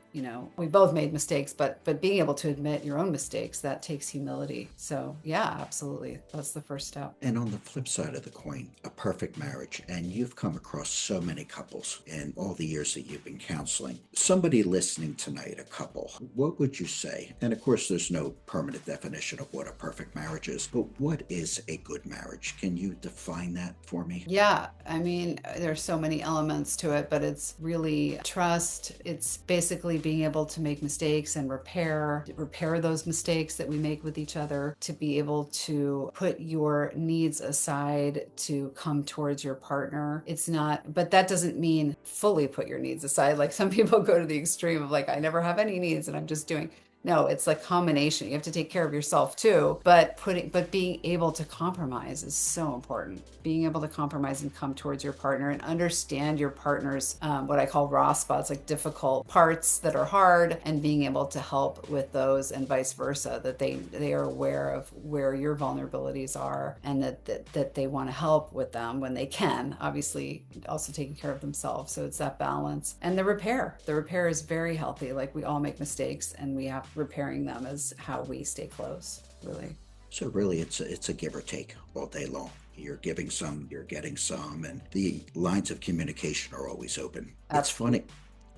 we both made mistakes, but being able to admit your own mistakes, that takes humility. So yeah, absolutely. That's the first step. And on the flip side of the coin, a perfect marriage. And you've come across so many couples in all the years that you've been counseling. Somebody listening tonight, a couple, what would you say? And of course, there's no permanent definition of what a perfect marriage is, but what is a good marriage? Can you define that for me? Yeah, I mean, there's so many elements to it, but it's really trust. It's basically being able to make mistakes and repair those mistakes that we make with each other, to be able to put your needs aside to come towards your partner. But that doesn't mean fully put your needs aside. Like, some people go to the extreme of like, I never have any needs and I'm just doing. No, it's like combination. You have to take care of yourself too, but being able to compromise is so important. Being able to compromise and come towards your partner and understand your partner's what I call raw spots, like difficult parts that are hard, and being able to help with those, and vice versa. That they are aware of where your vulnerabilities are, and that they want to help with them when they can. Obviously, also taking care of themselves. So it's that balance and the repair. The repair is very healthy. Like we all make mistakes, and we have repairing them is how we stay close, really. So really, it's a give or take all day long. You're giving some, you're getting some, and the lines of communication are always open. It's Absolutely. funny.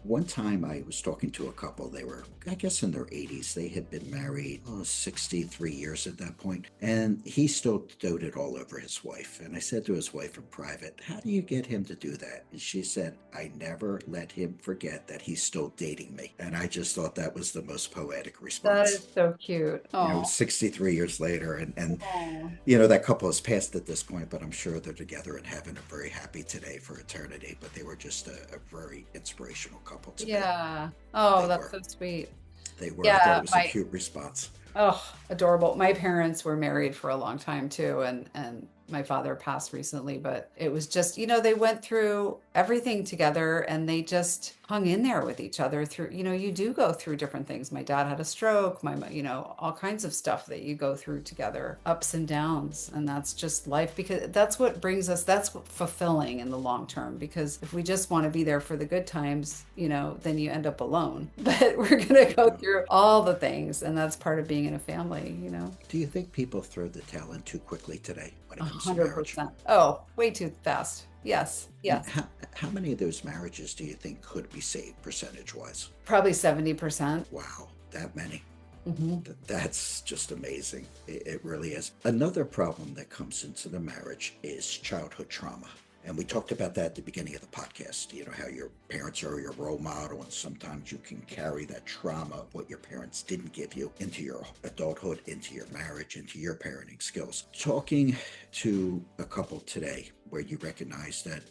One time I was talking to a couple. They were, I guess, in their 80s. They had been married 63 years at that point, and he still doted all over his wife. And I said to his wife in private, "How do you get him to do that?" And she said, "I never let him forget that he's still dating me." And I just thought that was the most poetic That response. is so cute. Oh. 63 years later, and Oh. that couple has passed at this point, but I'm sure they're together in heaven and very happy today for eternity. But they were just a very inspirational couple to me. Yeah. Oh, They that's were. so sweet. They were. I thought it Yeah, was a my cute response. oh, adorable. My parents were married for a long time too, and my father passed recently, but it was just, they went through everything together, and they just hung in there with each other through, you do go through different things. My dad had a stroke, all kinds of stuff that you go through together, ups and downs, and that's just life, because that's what brings us, that's what fulfilling in the long term, because if we just want to be there for the good times, then you end up alone. But we're going to go Yeah. through all the things, and that's part of being in a family. Do you think people throw the towel in too quickly today when A it comes to hundred marriage? percent. Oh, way too fast. Yes, And yes. how many of those marriages do you think could be saved percentage wise? Probably 70%. Wow, that many. Hmm. That's just amazing. It really is. Another problem that comes into the marriage is childhood trauma. And we talked about that at the beginning of the podcast. How your parents are your role model, and sometimes you can carry that trauma of what your parents didn't give you into your adulthood, into your marriage, into your parenting skills. Talking to a couple today where you recognize that,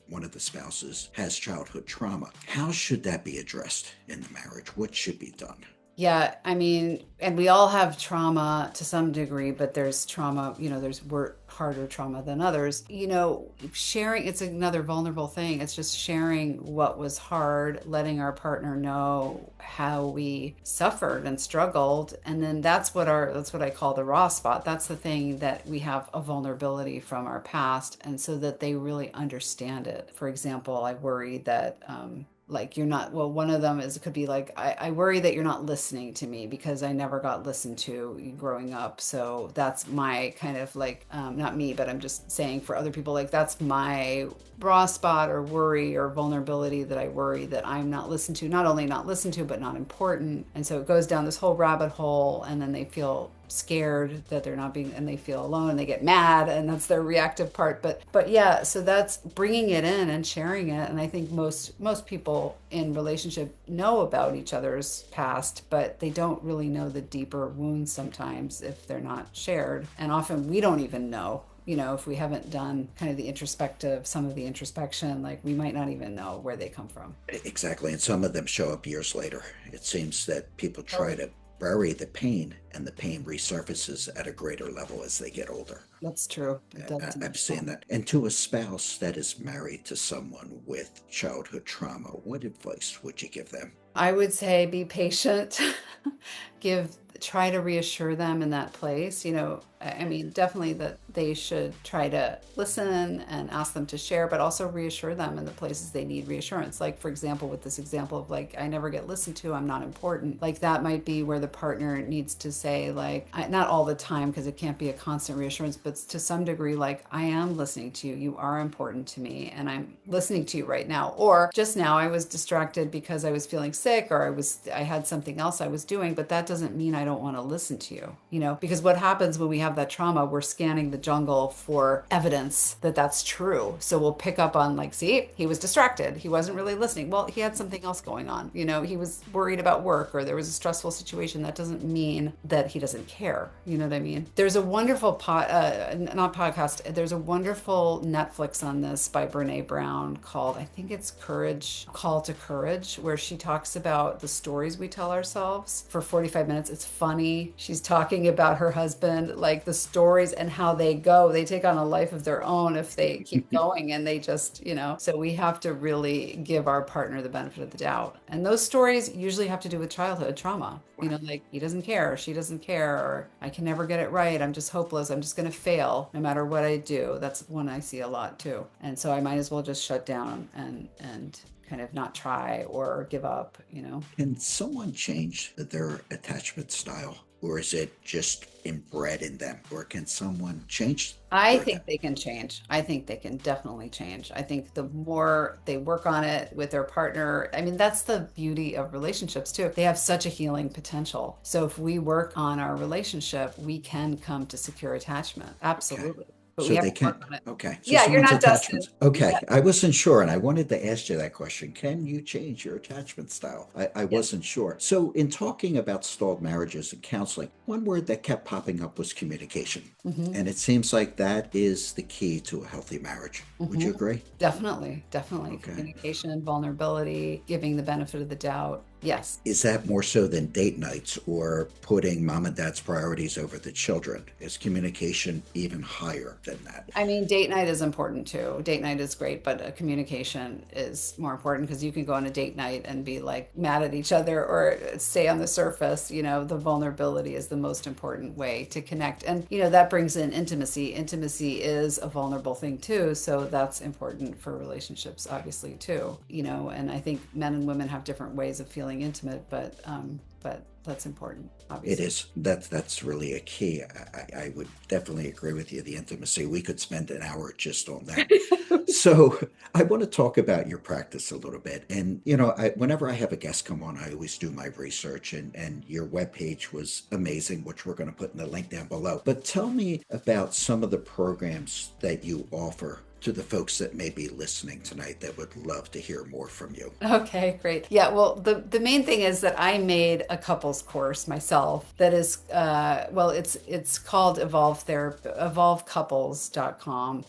one of the spouses has childhood trauma, how should that be addressed in the marriage? What should be done? Yeah, I mean, and we all have trauma to some degree, but there's trauma, there's harder trauma than others. Sharing, it's another vulnerable thing. It's just sharing what was hard, letting our partner know how we suffered and struggled. And then that's what I call the raw spot. That's the thing that we have a vulnerability from our past. And so that they really understand it. For example, I worry that, like you're not, well, one of them is, it could be like, I worry that you're not listening to me because I never got listened to growing up. So that's my kind of like, not me, but I'm just saying for other people, like that's my raw spot or worry or vulnerability, that I worry that I'm not listened to, not only not listened to, but not important. And so it goes down this whole rabbit hole, and then they feel scared that they're not being, and they feel alone, and they get mad, and that's their reactive part. But yeah, so that's bringing it in and sharing it. And I think most people in relationship know about each other's past, but they don't really know the deeper wounds sometimes if they're not shared. And often we don't even know, if we haven't done kind of some of the introspection, like we might not even know where they come from. Exactly. And some of them show up years later. It seems that people try Oh, to bury the pain, and the pain resurfaces at a greater level as they get older. that's true. It does I've sometimes. seen that. And to a spouse that is married to someone with childhood trauma, what advice would you give them? I would say be patient. Try to reassure them in that place. I mean, definitely that they should try to listen and ask them to share, but also reassure them in the places they need reassurance. Like, for example, with this example of like, I never get listened to, I'm not important. Like, that might be where the partner needs to say, like, not all the time, because it can't be a constant reassurance, but to some degree, like, I am listening to you. You are important to me, and I'm listening to you right now. Or just now, I was distracted because I was feeling sick, or I had something else I was doing, but that doesn't mean I don't want to listen to you, because what happens when we have that trauma, we're scanning the jungle for evidence that that's true. So we'll pick up on like, see, he was distracted. He wasn't really listening. Well, he had something else going on. He was worried about work or there was a stressful situation. That doesn't mean that he doesn't care. You know what I mean? There's a wonderful not podcast. There's a wonderful Netflix on this by Brene Brown called, I think it's Call to Courage, where she talks about the stories we tell ourselves for 45 minutes. It's funny. She's talking about her husband, like the stories and how they take on a life of their own if they keep going, and they just, so we have to really give our partner the benefit of the doubt. And those stories usually have to do with childhood trauma. Like he doesn't care, she doesn't care, or I can never get it right. I'm just hopeless. I'm just going to fail no matter what I do. That's one I see a lot too. And so I might as well just shut down and kind of not try or give up. Can someone change their attachment style? Or is it just inbred in them? Or can someone change? I think they can change. I think they can definitely change. I think the more they work on it with their partner, I mean, that's the beauty of relationships too. They have such a healing potential. So if we work on our relationship, we can come to secure attachment. Absolutely. Okay. But So they can't. Okay. So yeah, you're not attachments. Dustin. Okay. Yeah. I wasn't sure. And I wanted to ask you that question. Can you change your attachment style? I wasn't sure. So in talking about stalled marriages and counseling, one word that kept popping up was communication. Mm-hmm. And it seems like that is the key to a healthy marriage. Would you agree? Definitely. Okay. Communication, vulnerability, giving the benefit of the doubt. Yes. Is that more so than date nights or putting mom and dad's priorities over the children? Is communication even higher than that? I mean, date night is important too. Date night is great, but communication is more important because you can go on a date night and be like mad at each other or stay on the surface. The vulnerability is the most important way to connect. And, that brings in intimacy. Intimacy is a vulnerable thing too. So that's important for relationships, obviously, too. And I think men and women have different ways of feeling intimate, but that's important, obviously. It is. That's really a key. I would definitely agree with you. The intimacy. We could spend an hour just on that. So I want to talk about your practice a little bit. And, whenever I have a guest come on, I always do my research, and your webpage was amazing, which we're going to put in the link down below. But tell me about some of the programs that you offer to the folks that may be listening tonight that would love to hear more from you. Okay, great. Yeah, well, the main thing is that I made a couples course myself that is, it's called evolvecouples.com.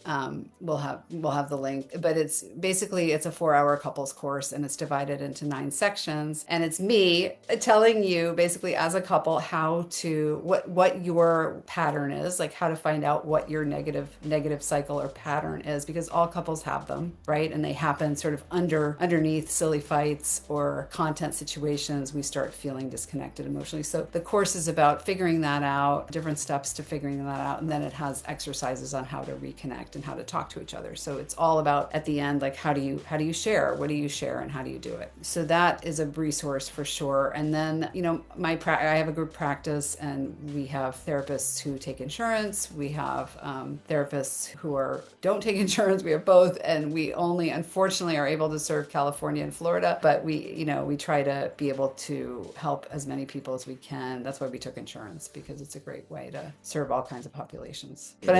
We'll have the link, but it's a 4-hour couples course, and it's divided into 9 sections. And it's me telling you basically as a couple what your pattern is, like how to find out what your negative cycle or pattern is, because all couples have them, right? And they happen sort of underneath silly fights or content situations. We start feeling disconnected emotionally. So the course is about figuring that out, different steps to figuring that out. And then it has exercises on how to reconnect and how to talk to each other. So it's all about, at the end, like how do you share? What do you share and how do you do it? So that is a resource for sure. And then, I have a group practice, and we have therapists who take insurance. We have therapists who don't take insurance. We have both, and we only unfortunately are able to serve California and Florida, but we try to be able to help as many people as we can. That's why we took insurance, because it's a great way to serve all kinds of populations. But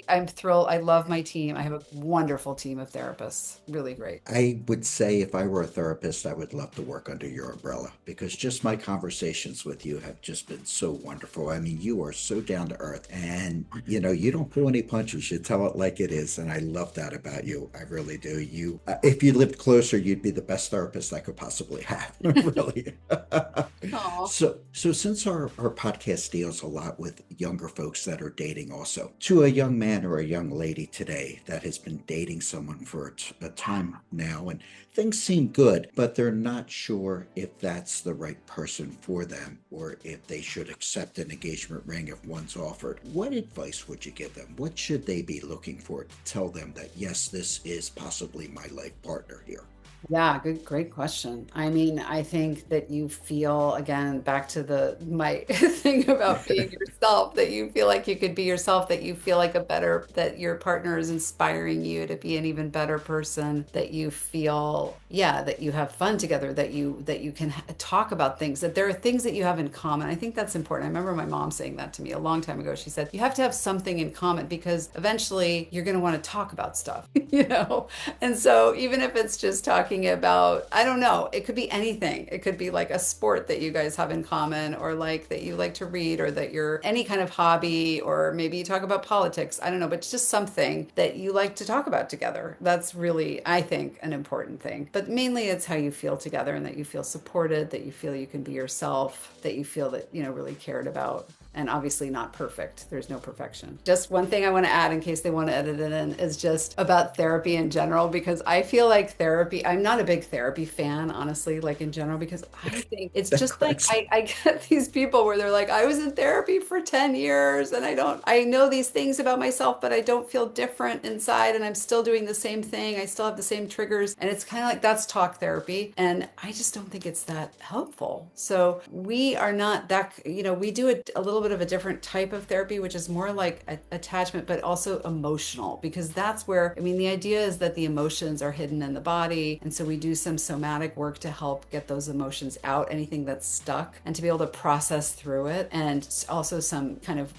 I'm thrilled. I love my team. I have a wonderful team of therapists. Really great. I would say if I were a therapist, I would love to work under your umbrella, because just my conversations with you have just been so wonderful. I mean, you are so down to earth, and you don't pull any punches. You tell it like it is, and I love that about you. I really do. You, if you lived closer, you'd be the best therapist I could possibly have. Really. So since our podcast deals a lot with younger folks that are dating, also to a young man or a young lady today that has been dating someone for a time now, and things seem good, but they're not sure if that's the right person for them, or if they should accept an engagement ring if one's offered. What advice would you give them? What should they be looking for to tell them that, yes, this is possibly my life partner here? Yeah, great question. I mean, I think that you feel, again, back to my thing about being yourself, that you feel like you could be yourself, that you feel like that your partner is inspiring you to be an even better person, that you feel, yeah, that you have fun together, that you can talk about things, that there are things that you have in common. I think that's important. I remember my mom saying that to me a long time ago. She said, you have to have something in common because eventually you're going to want to talk about stuff, you know? And so even if it's just talking about, I don't know, it could be anything. It could be like a sport that you guys have in common, or like that you like to read, or that you're any kind of hobby, or maybe you talk about politics. I don't know, but it's just something that you like to talk about together. That's really, I think, an important thing. But mainly it's how you feel together, and that you feel supported, that you feel you can be yourself, that you feel that, really cared about. And obviously not perfect. There's no perfection. Just one thing I want to add in case they want to edit it in is just about therapy in general, because I feel like therapy, I'm not a big therapy fan, honestly, like in general, because I think it's That just like cracks. I get these people where they're like, I was in therapy for 10 years and I know these things about myself, but I don't feel different inside, and I'm still doing the same thing. I still have the same triggers. And it's kind of like that's talk therapy. And I just don't think it's that helpful. So we are not that, we do a little bit of a different type of therapy, which is more like attachment, but also emotional, because that's where, I mean, the idea is that the emotions are hidden in the body. And so we do some somatic work to help get those emotions out, anything that's stuck, and to be able to process through it. And also some kind of,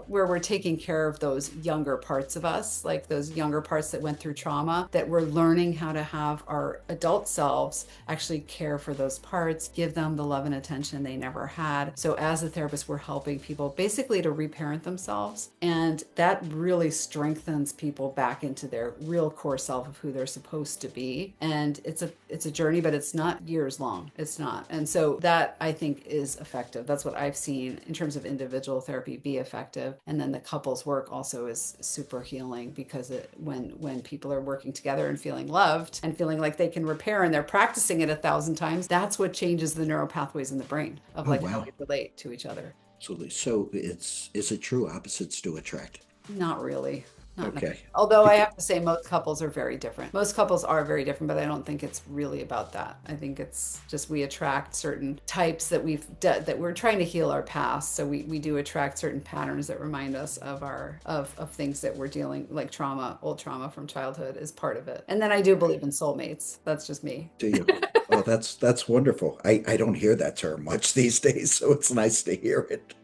where we're taking care of those younger parts of us, like those younger parts that went through trauma, that we're learning how to have our adult selves actually care for those parts, give them the love and attention they never had. So as a therapist, we're helping people basically to reparent themselves. And that really strengthens people back into their real core self of who they're supposed to be. And it's a journey, but it's not years long. It's not. And so that, I think, is effective. That's what I've seen in terms of individual therapy be effective. And then the couples work also is super healing, because when people are working together and feeling loved and feeling like they can repair, and they're practicing it 1,000 times, that's what changes the neural pathways in the brain of Oh, like how wow. we relate to each other. Absolutely. So is it true opposites do attract? Not really. Not necessarily. Okay. Although I Because have to say most couples are very different. Most couples are very different, but I don't think it's really about that. I think it's just we attract certain types that we're trying to heal our past. So we do attract certain patterns that remind us of of things that we're dealing, like trauma, old trauma from childhood is part of it. And then I do believe in soulmates. That's just me. do you? Oh, that's wonderful. I don't hear that term much these days, so it's nice to hear it.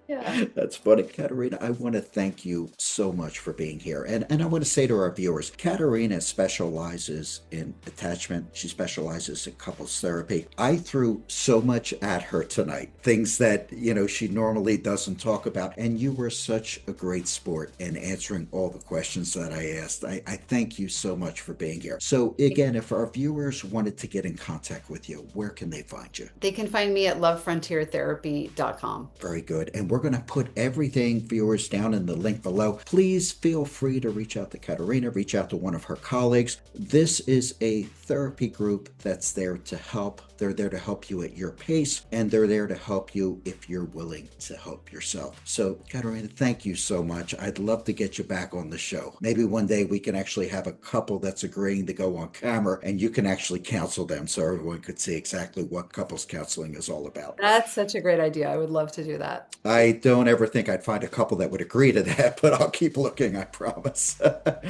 Yeah. That's funny. Katerina, I want to thank you so much for being here. And I want to say to our viewers, Katerina specializes in attachment. She specializes in couples therapy. I threw so much at her tonight, things that, she normally doesn't talk about. And you were such a great sport in answering all the questions that I asked. I thank you so much for being here. So again, if our viewers wanted to get in contact with you, where can they find you? They can find me at lovefrontiertherapy.com. Very good. And we're going to put everything, viewers, down in the link below. Please feel free to reach out to Katerina, reach out to one of her colleagues. This is a therapy group that's there to help. They're there to help you at your pace, and they're there to help you if you're willing to help yourself. So, Katerina, thank you so much. I'd love to get you back on the show. Maybe one day we can actually have a couple that's agreeing to go on camera, and you can actually counsel them so everyone could see exactly what couples counseling is all about. That's such a great idea. I would love to do that. I don't ever think I'd find a couple that would agree to that, but I'll keep looking, I promise.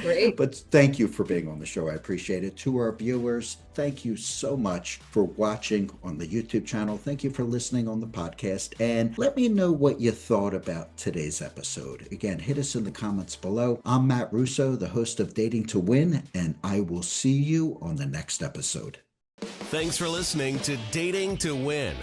Great. But thank you for being on the show. I appreciate it. To our viewers, thank you so much for watching on the YouTube channel. Thank you for listening on the podcast. And let me know what you thought about today's episode. Again, hit us in the comments below. I'm Matt Russo, the host of Dating to Win, and I will see you on the next episode. Thanks for listening to Dating to Win.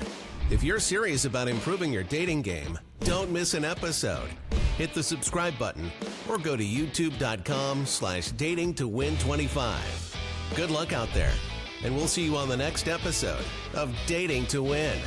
If you're serious about improving your dating game, don't miss an episode. Hit the subscribe button or go to youtube.com/datingtowin25. Good luck out there, and we'll see you on the next episode of Dating to Win.